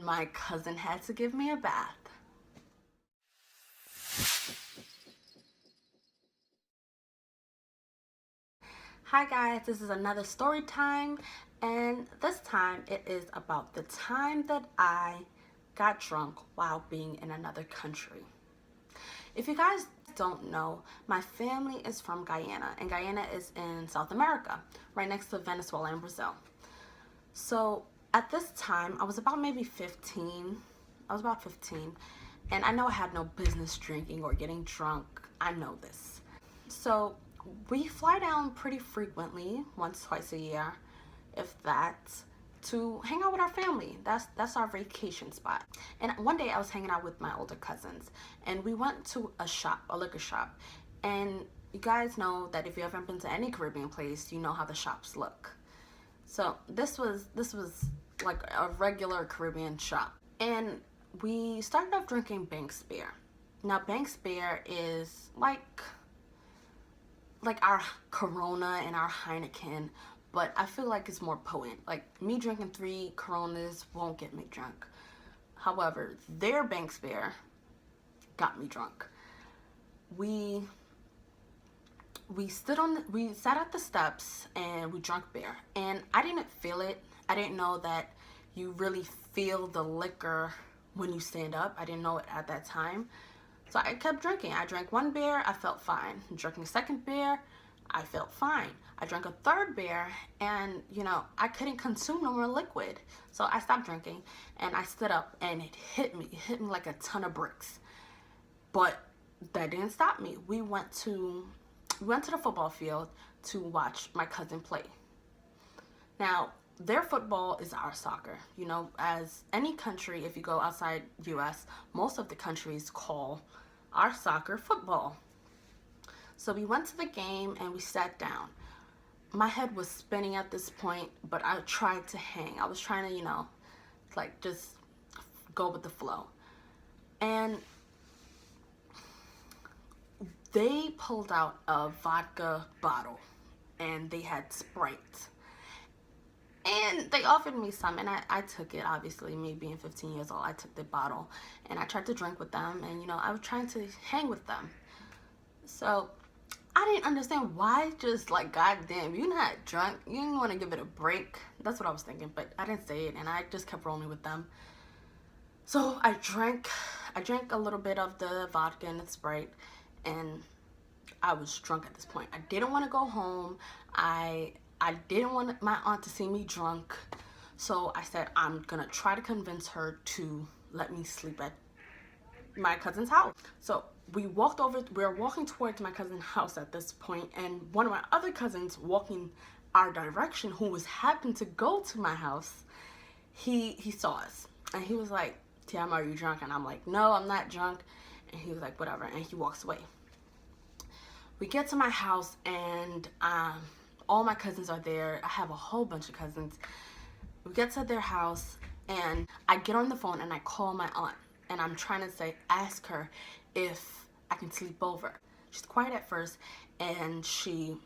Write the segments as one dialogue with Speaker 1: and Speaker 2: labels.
Speaker 1: my cousin had to give me a bath. Hi guys, this is another story time, and this time it is about the time that I got drunk while being in another country. If you guys don't know, my family is from Guyana, and Guyana is in South America, right next to Venezuela and Brazil. So at this time, I was about maybe 15. I was about 15, and I know I had no business drinking or getting drunk. I know this. So we fly down pretty frequently, once, twice a year, if that, to hang out with our family. That's our vacation spot. And one day I was hanging out with my older cousins, and we went to a shop, a liquor shop. And you guys know that if you haven't been to any Caribbean place, you know how the shops look. So this was like a regular Caribbean shop, and we started off drinking Banks beer. Now Banks beer is like our Corona and our Heineken, but I feel like it's more potent. Like, me drinking 3 Coronas won't get me drunk. However, their Banks beer got me drunk. We sat at the steps and we drank beer, and I didn't feel it. I didn't know that you really feel the liquor when you stand up. I didn't know it at that time. So I kept drinking. I drank 1 beer, I felt fine. Drinking a 2nd beer, I felt fine. I drank a 3rd beer, and I couldn't consume no more liquid. So I stopped drinking, and I stood up, and it hit me like a ton of bricks. But that didn't stop me. We went to the football field to watch my cousin play. Now, their football is our soccer. As any country, if you go outside US, most of the countries call our soccer football. So we went to the game and we sat down. My head was spinning at this point, but I tried to hang. I was trying to, just go with the flow. And they pulled out a vodka bottle, and they had Sprite. And they offered me some, and I took it. Obviously, me being 15 years old, I took the bottle, and I tried to drink with them, and I was trying to hang with them. So I didn't understand why, just like, goddamn, you're not drunk, you didn't want to give it a break. That's what I was thinking, but I didn't say it, and I just kept rolling with them. So I drank a little bit of the vodka and the Sprite, and I was drunk at this point. I didn't want to go home. I didn't want my aunt to see me drunk, so I said I'm gonna try to convince her to let me sleep at my cousin's house. So we were walking towards my cousin's house at this point, and one of my other cousins walking our direction, who happened to go to my house, he saw us, and he was like, "Tsiama, are you drunk?" And I'm like, "No, I'm not drunk." And he was like, "Whatever," and he walks away. We get to my house, and all my cousins are there. I have a whole bunch of cousins. We get to their house, and I get on the phone and I call my aunt, and I'm trying to ask her if I can sleep over. She's quiet at first, and she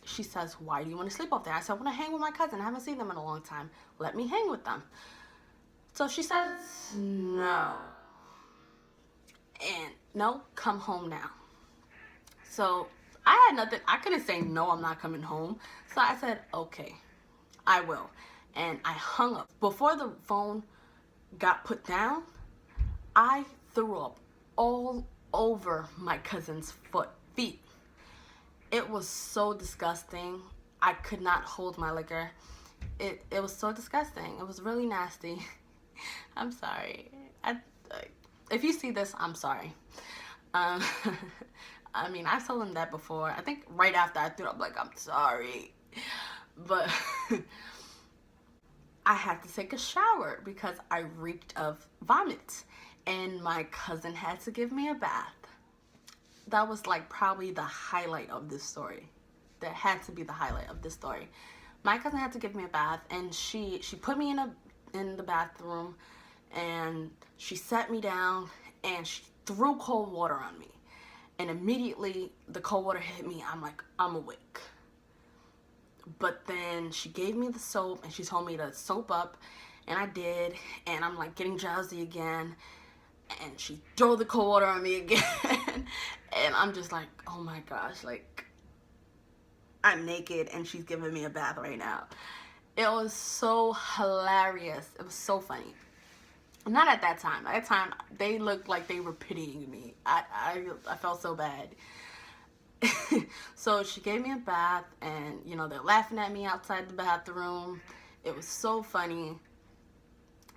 Speaker 1: says, "Why do you want to sleep over there?" I said, "I want to hang with my cousin. I haven't seen them in a long time. Let me hang with them." So she says, "No. And no, come home now." So I had nothing. I couldn't say no, I'm not coming home. So I said, "Okay, I will." And I hung up. Before the phone got put down, I threw up all over my cousin's feet. It was so disgusting. I could not hold my liquor. It was so disgusting. It was really nasty. I'm sorry. If you see this, I'm sorry. I mean, I've told him that before. I think right after I threw up, like, "I'm sorry." But I had to take a shower because I reeked of vomit, and my cousin had to give me a bath. That was like probably the highlight of this story. That had to be the highlight of this story. My cousin had to give me a bath, and she put me in the bathroom, and she sat me down, and she threw cold water on me. And immediately the cold water hit me. I'm like, I'm awake. But then she gave me the soap, and she told me to soap up, And I did, and I'm like getting drowsy again, and she threw the cold water on me again. And I'm just like, oh my gosh, like I'm naked and she's giving me a bath right now. It was so hilarious. It was so funny. Not at that time. At that time, they looked like they were pitying me. I felt so bad. So she gave me a bath, and you know, they're laughing at me outside the bathroom. It was so funny.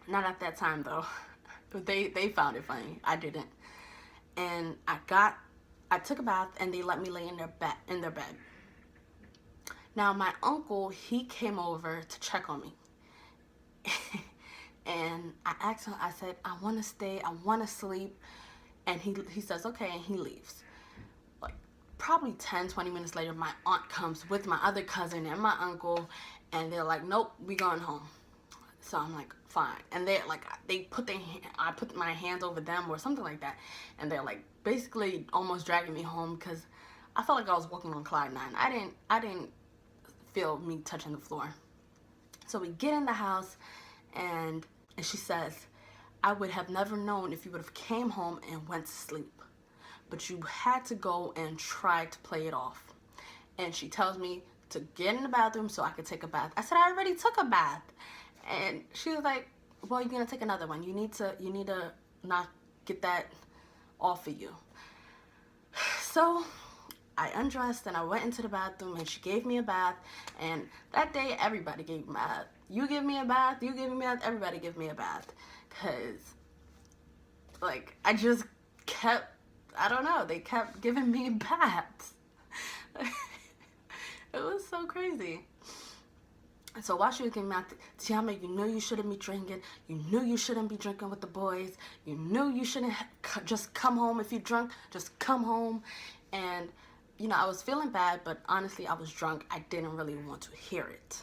Speaker 1: Not at that time though. They found it funny. I didn't. And I took a bath, and they let me lay in their bed. Now my uncle, he came over to check on me. And I asked him, I said, I want to stay, I want to sleep. And he says, okay, and he leaves. Like probably 10-20 minutes later, my aunt comes with my other cousin and my uncle, and they're like, nope, we going home. So I'm like, fine. And they're like, I put my hands over them or something like that, and they're like basically almost dragging me home because I felt like I was walking on cloud nine. I didn't feel me touching the floor. So we get in the house, and she says, I would have never known if you would have came home and went to sleep, but you had to go and try to play it off. And she tells me to get in the bathroom so I could take a bath. I said, I already took a bath. And she was like, well, you're gonna take another one. You need to not get that off of you. So I undressed and I went into the bathroom, and she gave me a bath. And that day, everybody gave me a bath. You give me a bath, you give me a bath, everybody give me a bath. Because, like, I just kept, I don't know, they kept giving me baths. It was so crazy. So while she was giving me out, Tsiama, you knew you shouldn't be drinking. You knew you shouldn't be drinking with the boys. You knew you shouldn't just come home if you're drunk. Just come home. And, you know, I was feeling bad, but honestly, I was drunk. I didn't really want to hear it.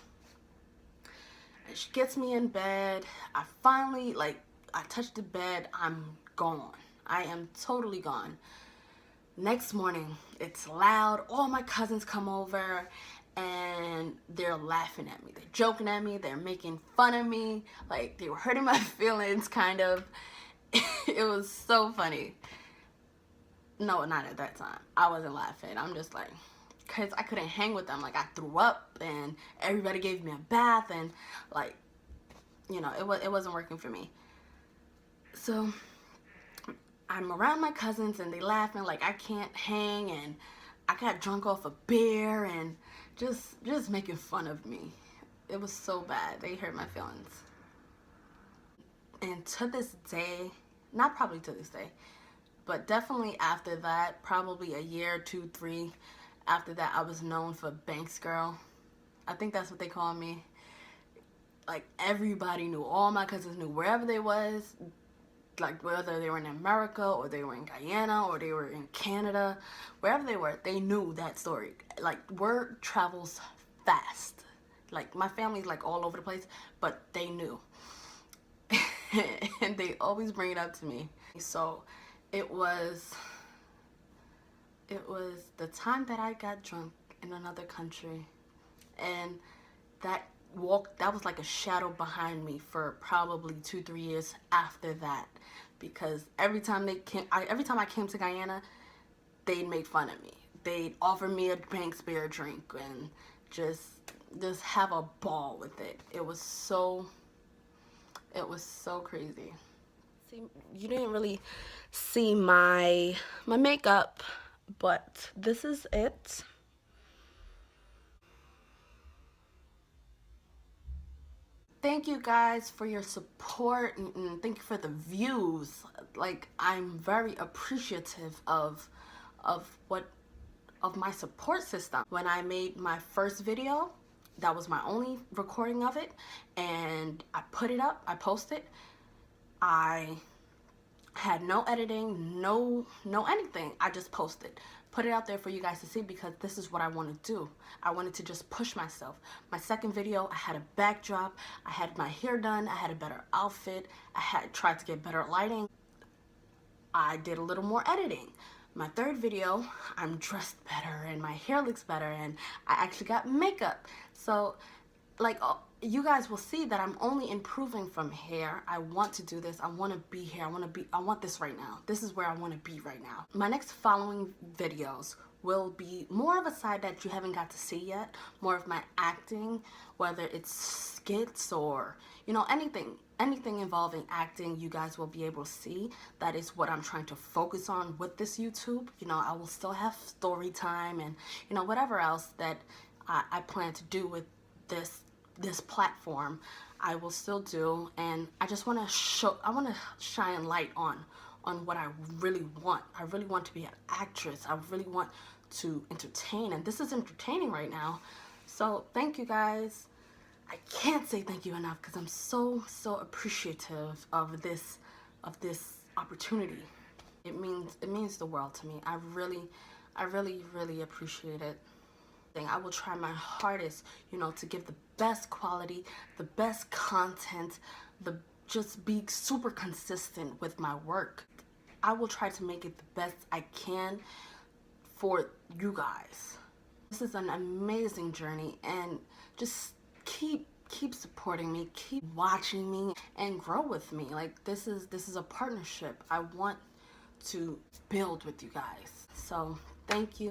Speaker 1: And she gets me in bed. I finally, like, I touch the bed. I'm gone. I am totally gone. Next morning, it's loud. All my cousins come over, and they're laughing at me. They're joking at me. They're making fun of me. Like, they were hurting my feelings, kind of. It was so funny. No, not at that time. I wasn't laughing. I'm just like, because I couldn't hang with them. Like, I threw up, and everybody gave me a bath, and, like, you know, it wasn't working for me. So I'm around my cousins, and they laughing like I can't hang, and I got drunk off a beer, and just making fun of me. It was so bad. They hurt my feelings. And to this day, not probably to this day, but definitely after that, probably a year, 2, 3 after that, I was known for Banks Girl. I think that's what they call me. Like, everybody knew. All my cousins knew. Wherever they was, like whether they were in America or they were in Guyana or they were in Canada, wherever they were, they knew that story. Like, word travels fast. Like, my family's like all over the place, but they knew. And they always bring it up to me. So it was the time that I got drunk in another country, and that was like a shadow behind me for probably 2-3 years after that, because every time I came to Guyana, they'd make fun of me. They'd offer me a Banks beer drink and just have a ball with it. It was so crazy. See, you didn't really see my makeup, but this is it. Thank you guys for your support, and thank you for the views. Like, I'm very appreciative of my support system. When I made my first video, that was my only recording of it, and I put it up, I posted. I had no editing, no anything. I just posted. Put it out there for you guys to see, because this is what I want to do. I wanted to just push myself. My second video, I had a backdrop, I had my hair done, I had a better outfit, I had tried to get better lighting. I did a little more editing. My third video, I'm dressed better and my hair looks better, and I actually got makeup. So, like, you guys will see that I'm only improving from here. I want to do this. I want to be here. I want this right now. This is where I want to be right now. My next following videos will be more of a side that you haven't got to see yet, more of my acting, whether it's skits or, you know, anything involving acting, you guys will be able to see. That is what I'm trying to focus on with this YouTube. You know, I will still have story time and, you know, whatever else that I plan to do with this platform, I will still do. And I just want to shine light on what I really want. I really want to be an actress. I really want to entertain, and this is entertaining right now. So thank you guys. I can't say thank you enough because I'm so appreciative of this opportunity. It means the world to me. I really appreciate it. I will try my hardest, you know, to give the best quality, the best content, just be super consistent with my work. I will try to make it the best I can for you guys. This is an amazing journey, and just keep supporting me, keep watching me, and grow with me. Like, this is a partnership I want to build with you guys. So thank you.